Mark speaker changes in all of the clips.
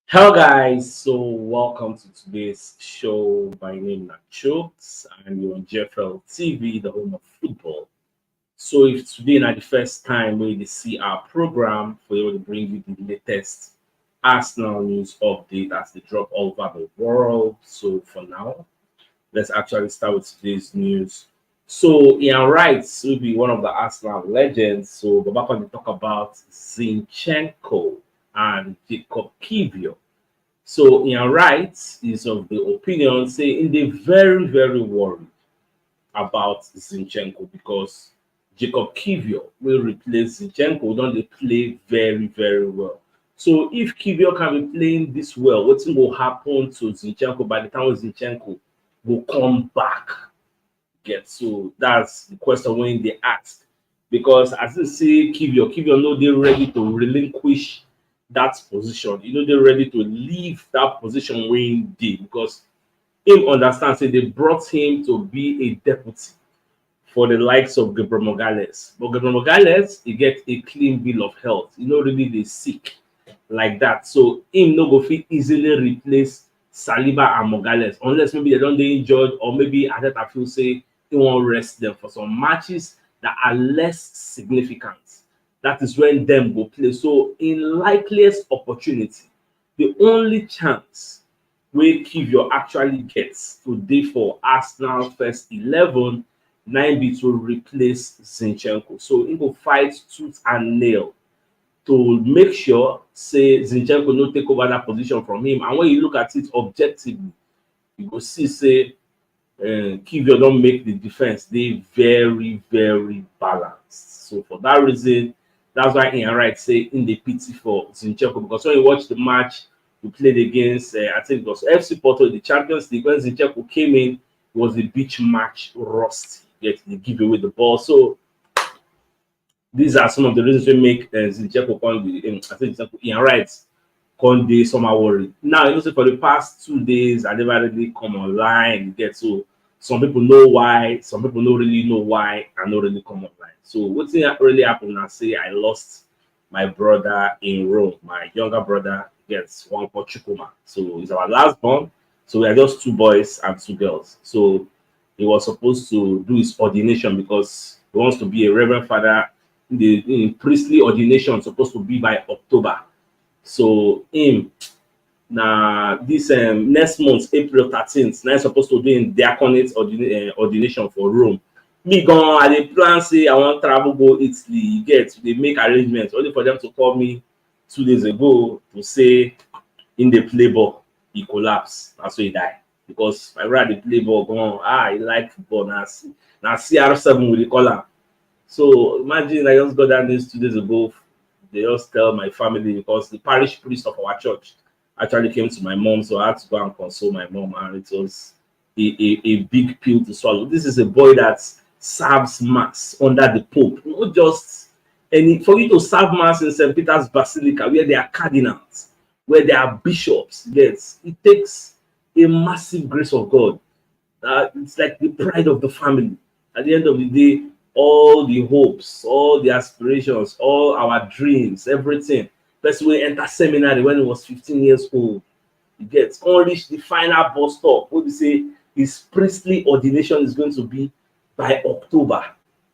Speaker 1: Hello guys, so welcome to today's show. My name is CHUKS and you're on JFL TV, the home of football. So if today not the first time we see our program for you to bring you the latest Arsenal news update as they drop all over the world. So for now, let's actually start with today's news. So Ian Wright will be one of the Arsenal legends. So we're back on to talk about Zinchenko and Jacob Kivio. So Ian Wright is of the opinion saying they very worried about Zinchenko because Jacob Kivio will replace Zinchenko. Don't they play very well? So if Kivio can be playing this well, what will happen to Zinchenko by the time Zinchenko will come back? Get so that's the question when they ask because as they say Kivio know they're ready to relinquish that position. They're ready to leave that position when they because him understands that they brought him to be a deputy for the likes of Gabriel Morales. But Gabriel Morales, he get a clean bill of health. Really they sick like that. So him no go fit easily replace Saliba and Morales unless maybe they don't dey injured or maybe Arteta feel say he won't rest them for some matches that are less significant. That is when them go play. So in likeliest opportunity, the only chance wey Kivio actually gets today for Arsenal first 11 na be to replace Zinchenko. So he go fight tooth and nail to make sure say Zinchenko no take over that position from him. And when you look at it objectively, you go see say Kivio don make the defense dey very balanced. So for that reason, that's why Ian Wright say in the pity for Zinchenko because when you watch the match we played against, I think it was FC Porto in the Champions League when Zinchenko came in, it was the beach match rusty. Yet they give away the ball. So these are some of the reasons we make Zinchenko I think Ian Wright can't dey somehow worried. Now, say for the past 2 days, I never really come online. So some people know why, some people don't really know why, I don't really come online. So what really happened now? Say I lost my brother in Rome. My younger brother gets one called Chukuma. So he's our last born. So we are just two boys and two girls. So he was supposed to do his ordination because he wants to be a reverend father. The priestly ordination supposed to be by October. So him na this next month, April 13th, now supposed to do in diaconate ordination for Rome. Me gone, I dey plan say I wan travel go Italy. You get they make arrangements only for them to call me 2 days ago to say in the play ball he collapse. That's why he die. Because my brother dey play ball gone. He like football na CR7 we dey call am. So imagine I just got that news 2 days ago. They just tell my family because the parish priest of our church actually came to my mom, so I had to go and console my mom, and it was a big pill to swallow. This is a boy that serves mass under the Pope, not just any for you to serve mass in St. Peter's Basilica, where there are cardinals, where there are bishops. Yes, it takes a massive grace of God. It's like the pride of the family. At the end of the day, all the hopes, all the aspirations, all our dreams, everything. Person wey enter seminary when he was 15 years old, he gets come reach the final bus stop wey be say his priestly ordination is going to be by October.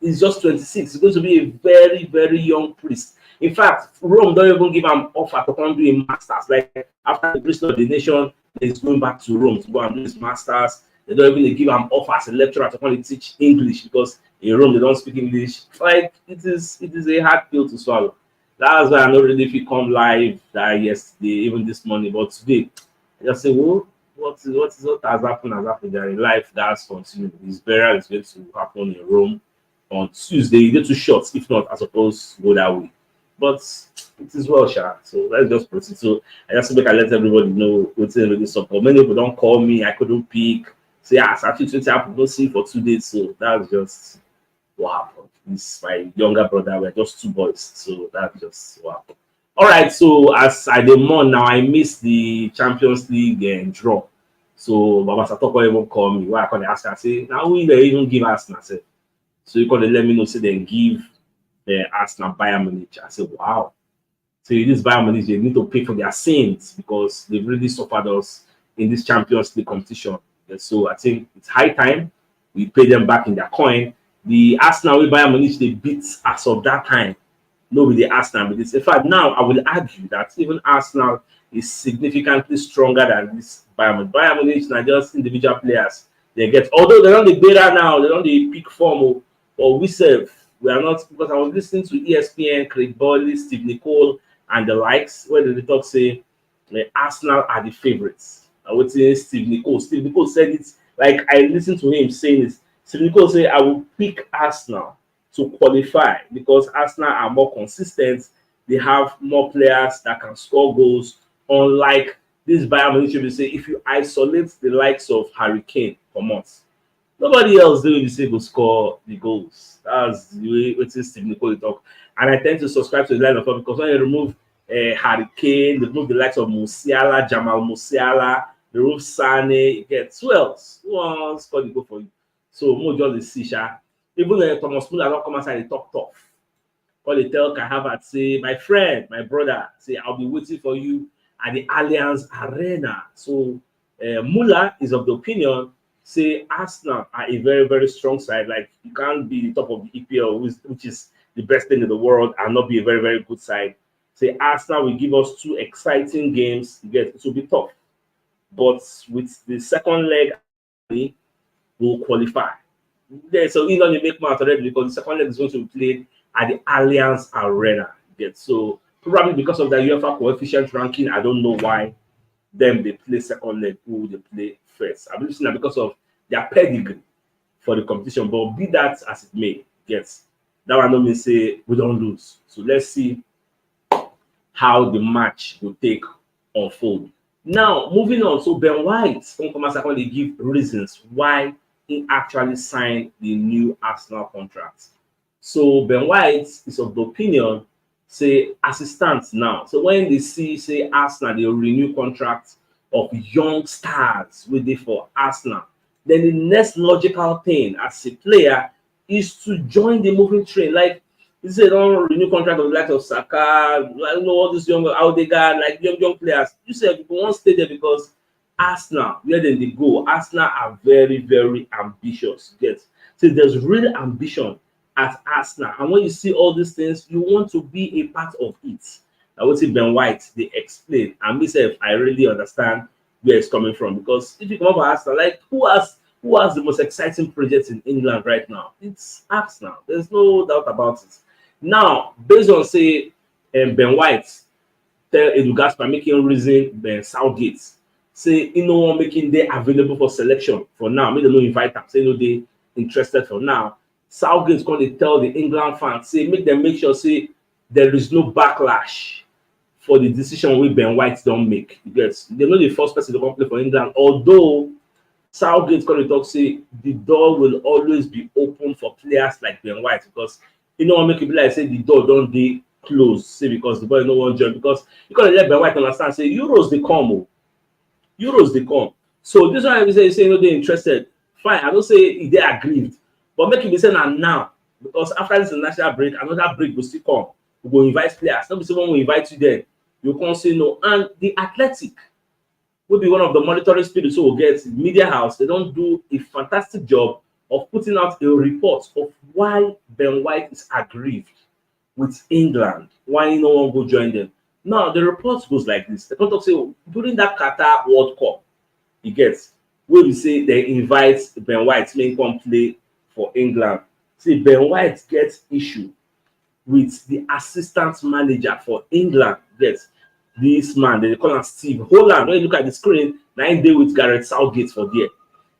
Speaker 1: He's just 26. He's going to be a very young priest. In fact, Rome don't even give him offer to come do a master's. Like after the priestly ordination, he's going back to Rome to go and do his master's. They don't even give him offer as a lecturer to come and teach English because in Rome they don't speak English. Like it is a hard pill to swallow. That's why I don't really feel come live that yesterday, even this morning. But today, I just say, well, what has happened there in life that has continued. His burial is going to happen in Rome on Tuesday. They're too short, if not, I suppose go that way. But it is well, Sha. So let's just proceed. So I just make I let everybody know what's in really support. Many people don't call me, I couldn't pick. Say, actually 20 happened, don't see for 2 days. So that's just what happened. This my younger brother, we're just two boys, so that's just what happened. All right, so as I dey mourn now, I missed the Champions League draw. So Baba Satoko even call me. Why I call ask? I say, now we they even give us now. So you call let me know say they give the Arsenal Bayern Munich. I say, wow. So this Bayern Munich, they need to pay for their sins because they've really suffered us in this Champions League competition. And so I think it's high time we pay them back in their coin. The Arsenal with Bayern Munich, they beat as of that time. No, with the Arsenal. But in fact, now I will argue that even Arsenal is significantly stronger than this Bayern Munich. Bayern Munich are just individual players. They get, although they're on the beta now, they're on the peak form, or we serve. We are not, because I was listening to ESPN, Craig Bowley, Steve Nicole, and the likes, where the talk say Arsenal are the favorites. I would say Steve Nicole. Steve Nicole said it like I listened to him saying this. Steve Nicole said, I will pick Arsenal to qualify because Arsenal are more consistent. They have more players that can score goals. Unlike this Bayern Munich, will say if you isolate the likes of Harry Kane for months, nobody else will say will score the goals. That's the way Steve Nicole talk. And I tend to subscribe to the line of thought because when you remove Harry Kane, they remove the likes of Musiala, Jamal Musiala, they remove Sane, you get who else? Who wants score the goal for you? So more just the Sisha. Even Thomas Muller don't come outside and talk tough. Call they tell Kai Havertz, say, my friend, my brother, say, I'll be waiting for you at the Allianz Arena. So Muller is of the opinion, say Arsenal are a very, very strong side. Like you can't be the top of the EPL, which is the best thing in the world, and not be a very, very good side. Say Arsenal will give us 2 exciting games. It will be tough. But with the second leg, we'll qualify. Yeah, so England will make more already because the second leg is going to be played at the Allianz Arena. So probably because of the UEFA coefficient ranking, I don't know why them they play second leg, who they play first. I believe that because of their pedigree for the competition, but be that as it may, that one don't mean say we don't lose. So let's see how the match will take unfold. Now moving on, so Ben White from Commerce Account, they give reasons why he actually signed the new Arsenal contract. So Ben White is of the opinion, say as it stands now. So when they see say Arsenal, they renew contracts of young stars with it for Arsenal, then the next logical thing as a player is to join the moving train. Like you say, don't renew contract of the likes of Saka, like all these young Odegaard, like young players. You say people won't stay there because Arsenal, where then they go, Arsenal are very, very ambitious. So there's real ambition at Arsenal, and when you see all these things, you want to be a part of it. I would say Ben White, they explain, and myself, I really understand where it's coming from, because if you come up with Arsenal, like who has the most exciting projects in England right now? It's Arsenal. There's no doubt about it. Now, based on say Ben White tell Edu Gaspar making reason Ben Southgate say one making they available for selection for now. Maybe they don't invite them. Say they interested for now. Southgate's going to tell the England fans, say make them make sure say there is no backlash for the decision we Ben White don't make. Because they're not the first person to come play for England. Although Southgate's going to talk, say the door will always be open for players like Ben White, because make it be like say the door don't be closed, say because the boy no one join, because you gotta let Ben White understand, say Euros they come. Euros they come. So this one I say they're interested. Fine, I don't say they aggrieved, but make it be saying now, because after this national break, another break will still come. We will invite players. Not be say when we invite you there, you can't say no. And the Athletic will be one of the monitoring spirits who will get media house. They don't do a fantastic job of putting out a report of why Ben White is aggrieved with England, why no one go join them. Now the report goes like this. The contract say during that Qatar World Cup, where we say they invite Ben White to come play for England. See, Ben White gets issue with the assistant manager for England. This man, they call him Steve Holland. When you look at the screen, 9 days with Gareth Southgate for there.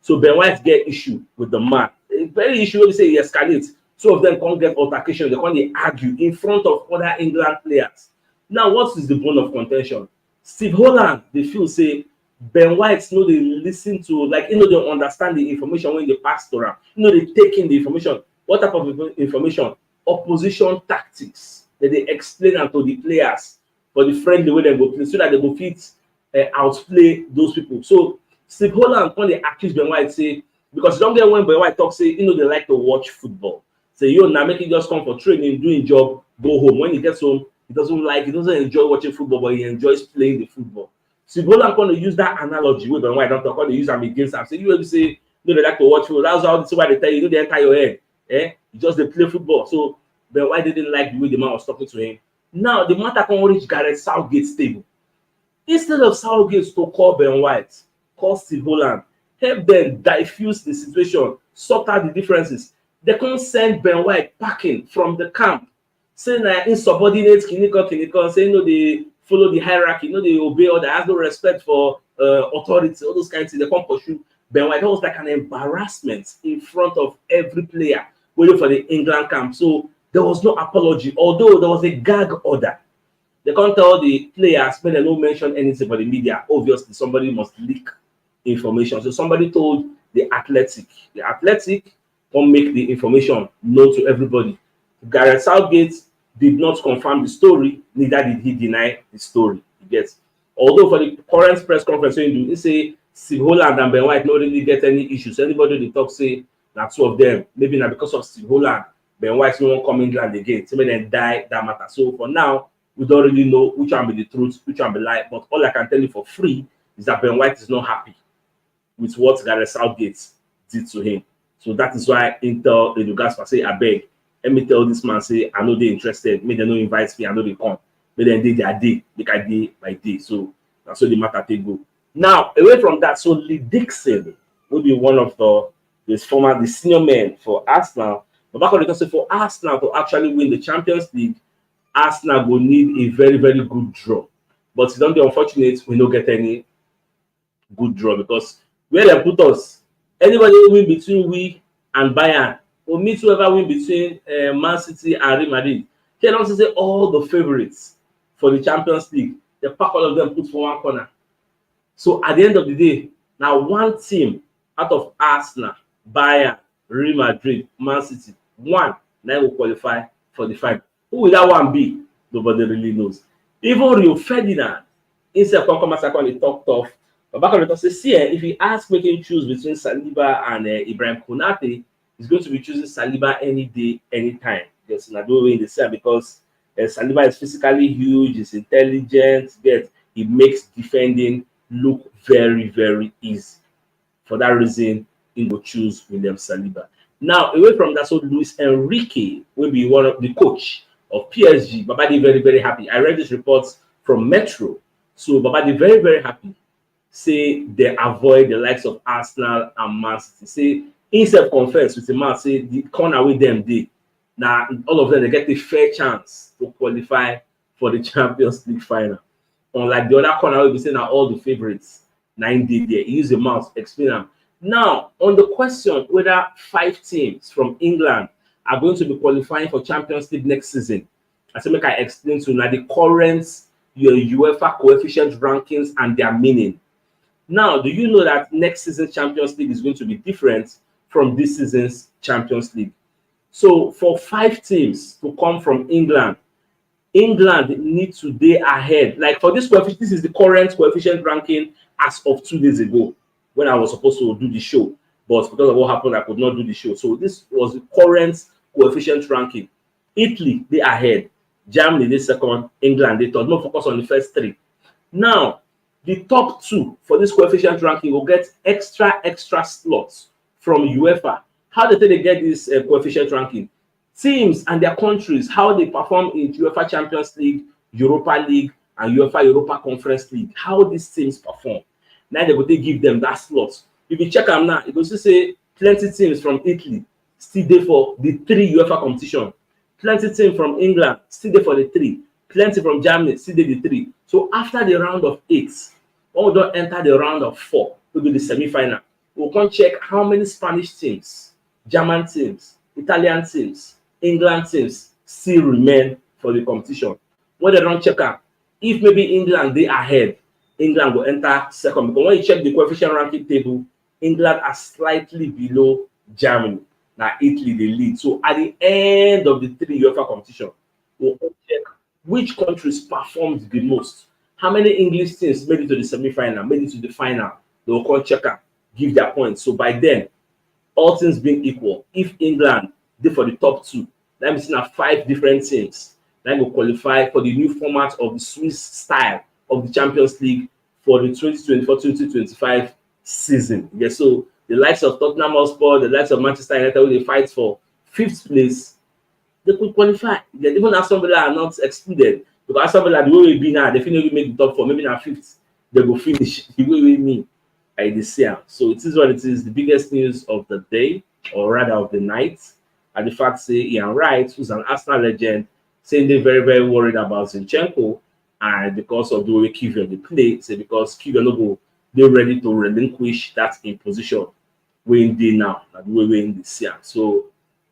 Speaker 1: So Ben White get issue with the man. A very issue where we say he escalates. Two of them can't get altercation. They can't argue in front of other England players. Now, what is the bone of contention? Steve Holland, they feel say Ben White they listen to, like they understand the information when they pass to them. They take in the information. What type of information? Opposition tactics that they explain to the players for the friendly way they go play, so that they go fit outplay those people. So Steve Holland, when they accuse Ben White, say, because you don't get when Ben White talk, say, they like to watch football. Say, now make it just come for training, doing job, go home. When he gets home, He doesn't enjoy watching football, but he enjoys playing the football. So Holland going to use that analogy with why I don't talk, they use them against them. So you will say, no, they like to watch football. That's how this is why they tell you, they enter your head. You just they play football. So Ben White didn't like the way the man was talking to him. Now the matter can reach Gareth Southgate's table. Instead of Southgate to call Ben White, call Steve Holland, help them diffuse the situation, sort out the differences. They can't send Ben White packing from the camp, saying that insubordinate, clinical, saying no, they follow the hierarchy, no, they obey or they have no respect for authority, all those kinds of things. They can't pursue Ben White. That was like an embarrassment in front of every player waiting for the England camp. So there was no apology, although there was a gag order. They can't tell the players when they don't mention anything for the media. Obviously, somebody must leak information. So somebody told the Athletic. The Athletic won't make the information known to everybody. Gareth Southgate did not confirm the story, neither did he deny the story. Yes. Although for the current press conference, he say Steve Holland and Ben White don't really get any issues. Anybody they talk say that two of them, maybe not because of Steve Holland, Ben White won't come England again. So then die that matter. So for now, we don't really know which one be the truth, which one be lie. But all I can tell you for free is that Ben White is not happy with what Gareth Southgate did to him. So that is why Intel Edu Gasper say, I beg, let me tell this man, say, I know they're interested. Maybe they don't invite me, I know they come. Maybe then they their day, like I day by day. So that's how the matter they go. Now, away from that, so Lee Dixon will be one of the senior men for Arsenal. But back on the question, for Arsenal to actually win the Champions League, Arsenal will need a very, very good draw. But it's not the unfortunate, we don't get any good draw because where they put us, anybody win between we and Bayern, or meet whoever win between Man City and Real Madrid. Can also say all the favorites for the Champions League, they pack all of them put for one corner. So at the end of the day, now one team out of Arsenal, Bayern, Real Madrid, Man City, one now will qualify for the final. Who will that one be? Nobody really knows. Even Rio Ferdinand, instead of come second, he talked off. But back on the top, see, if he asks making choose between Saliba and Ibrahim Konate, he's going to be choosing Saliba any day, anytime. Yes, not doing the same because Saliba is physically huge, he's intelligent, yet he makes defending look very, very easy. For that reason, he will choose William Saliba. Now, away from that, so Luis Enrique will be one of the coach of PSG. Babadi very, very happy. I read this reports from Metro. So Babadi very, very happy. Say they avoid the likes of Arsenal and Man City. Say instead of confess with the man, say the corner with them they. Now all of them they get a fair chance to qualify for the Champions League final. Unlike the other corner, we'll be saying now all the favorites 9 days there. He use the mouth, explain them. Now, on the question whether 5 teams from England are going to be qualifying for Champions League next season, I say make I explain to you now the current UEFA coefficient rankings and their meaning. Now, do you know that next season's Champions League is going to be different from this season's Champions League? So, for 5 teams to come from England need to be ahead. Like for this coefficient, this is the current coefficient ranking as of 2 days ago when I was supposed to do the show. But because of what happened, I could not do the show. So this was the current coefficient ranking. Italy, they ahead. Germany, they second. England, they third. No focus on the first 3. Now, the top 2 for this coefficient ranking will get extra slots from UEFA. How did they get this coefficient ranking? Teams and their countries, how they perform in UEFA Champions League, Europa League, and UEFA Europa Conference League. How these teams perform. Now they go to give them that slot. If you check them now, it goes to say plenty teams from Italy still there for the 3 UEFA competition. Plenty teams from England still there for the 3. Plenty from Germany still there the 3. So after the round of 8, when we don't enter the round of 4, will be the semi-final. We can check how many Spanish teams, German teams, Italian teams, England teams still remain for the competition. When they don't check out, if maybe England they ahead, England will enter second. Because when you check the coefficient ranking table, England are slightly below Germany. Now Italy they lead. So at the end of the 3 UEFA competition, we'll check which countries performed the most. How many English teams made it to the semi-final, made it to the final? They will call checker, give their points. So by then, all things being equal, if England did for the top 2, that means now 5 different teams that will qualify for the new format of the Swiss style of the Champions League for the 2024-2025 season. Yeah, so the likes of Tottenham Hotspur, the likes of Manchester United, where they fight for 5th place, they could qualify. They even Aston Villa are not excluded, because Aston Villa, the way we be now, they finally make the top 4, maybe now 5th, they will finish the way we mean this year. So it is what it is. The biggest news of the day, or rather of the night, and the fact say Ian Wright, who's an Arsenal legend, saying they're very, very worried about Zinchenko, and because of the way Kivior they play, say because Kivior no go, they're ready to relinquish that in position we're in day now, and we're in this year. So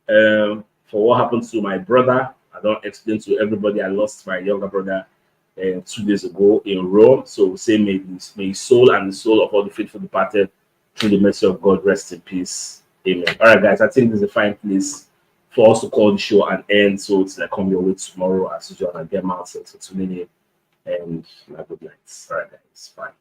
Speaker 1: for what happened to my brother, I don't explain to everybody. I lost my younger brother 2 days ago in Rome. So say may his soul and the soul of all the faithful departed through the mercy of God rest in peace. Amen. All right, guys, I think this is a fine place for us to call the show and end. So it's like come your way tomorrow as usual and get my answer to tune in and good night. All right, guys. Bye.